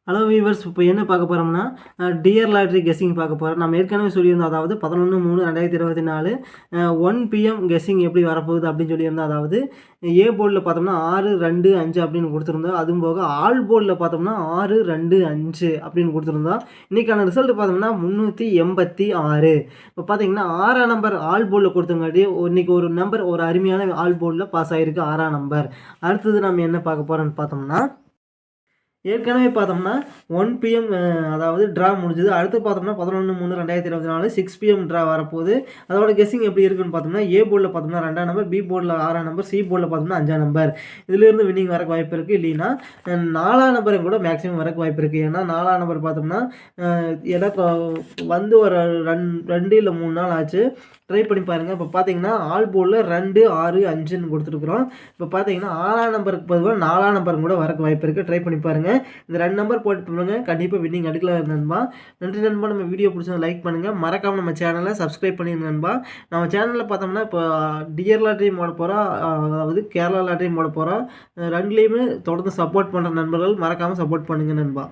Hello viewers, இப்போ என்ன பார்க்க போகிறோம்னா டியர் லாட்ரி கெஸ்ஸிங் பார்க்க போகிறோம். நம்ம ஏற்கனவே சொல்லியிருந்தோம், அதாவது 11/3/2024 1 PM கெஸ்ஸிங் எப்படி வரப்போகுது அப்படின்னு சொல்லியிருந்தோம். அதாவது ஏ போர்டில் பார்த்தோம்னா 6, 2, 5 அப்படின்னு கொடுத்துருந்தோம். அதுவும் போக ஆல் போர்டில் பார்த்தோம்னா 6, 2, 5 அப்படின்னு கொடுத்துருந்தோம். இன்றைக்கான ரிசல்ட் பார்த்தோம்னா 386. இப்போ பார்த்தீங்கன்னா 6ஆம் நம்பர் ஆல் போர்டில் கொடுத்தங்காட்டி இன்றைக்கி ஒரு நம்பர் ஒரு அருமையான ஆல் போர்டில் பாஸ் ஆகிருக்கு, 6ஆம் நம்பர். அடுத்தது நம்ம என்ன பார்க்க போகிறோன்னு பார்த்தோம்னா, ஏற்கனவே பார்த்தோம்னா 1 PM அதாவது ட்ரா முடிஞ்சது. அடுத்து பார்த்தோம்னா 11/3/2024 6 PM ட்ரா வரப்போகுது. அதோட கெஸ்ஸிங் எப்படி இருக்குன்னு பார்த்தோம்னா, ஏ போர்டில் பார்த்தோம்னா 2ஆம் நம்பர், பி போர்டில் 6ஆம் நம்பர், சி போர்டில் பார்த்தோம்னா 5ஆம் நம்பர். இதிலிருந்து வின்னிங் வரக்கு வாய்ப்பு இருக்குது. இல்லைன்னா 4ஆம் நம்பரும் கூட மேக்ஸிமம் வரக்கு வாய்ப்பு இருக்குது. ஏன்னா 4ஆம் நம்பர் பார்த்தோம்னா எனக்கு வந்து ஒரு 2 இல்லை 3 நாள் ஆச்சு. ட்ரை பண்ணி பாருங்கள். இப்போ பார்த்தீங்கன்னா ஆல் போர்டில் 2, 6, 5ன்னு கொடுத்துருக்குறோம். இப்போ பார்த்தீங்கன்னா 6ஆம் நம்பருக்கு பொதுவாக 4ஆம் நம்பரும் கூட வரக்கு வாய்ப்பு இருக்குது. ட்ரை பண்ணி பாருங்கள். இந்த 2 நம்பர் போட்டு பாருங்க, கண்டிப்பாக வின்னிங் எடுக்கலாம் நண்பா. நன்றி நண்பா. நம்ம வீடியோ பிடிச்சா லைக் பண்ணுங்கள், மறக்காமல் நம்ம சேனலை சப்ஸ்கிரைப் பண்ணிடுங்க நண்பா. நம்ம சேனலில் பார்த்தோம்னா இப்போ டியர் லாட்ரியும் போட போகிறோம், அதாவது கேரளா லாட்ரியும் போட போகிறோம். ரெண்டுலேயுமே தொடர்ந்து சப்போர்ட் பண்ணுற நண்பர்கள் மறக்காமல் சப்போர்ட் பண்ணுங்கள் நண்பா.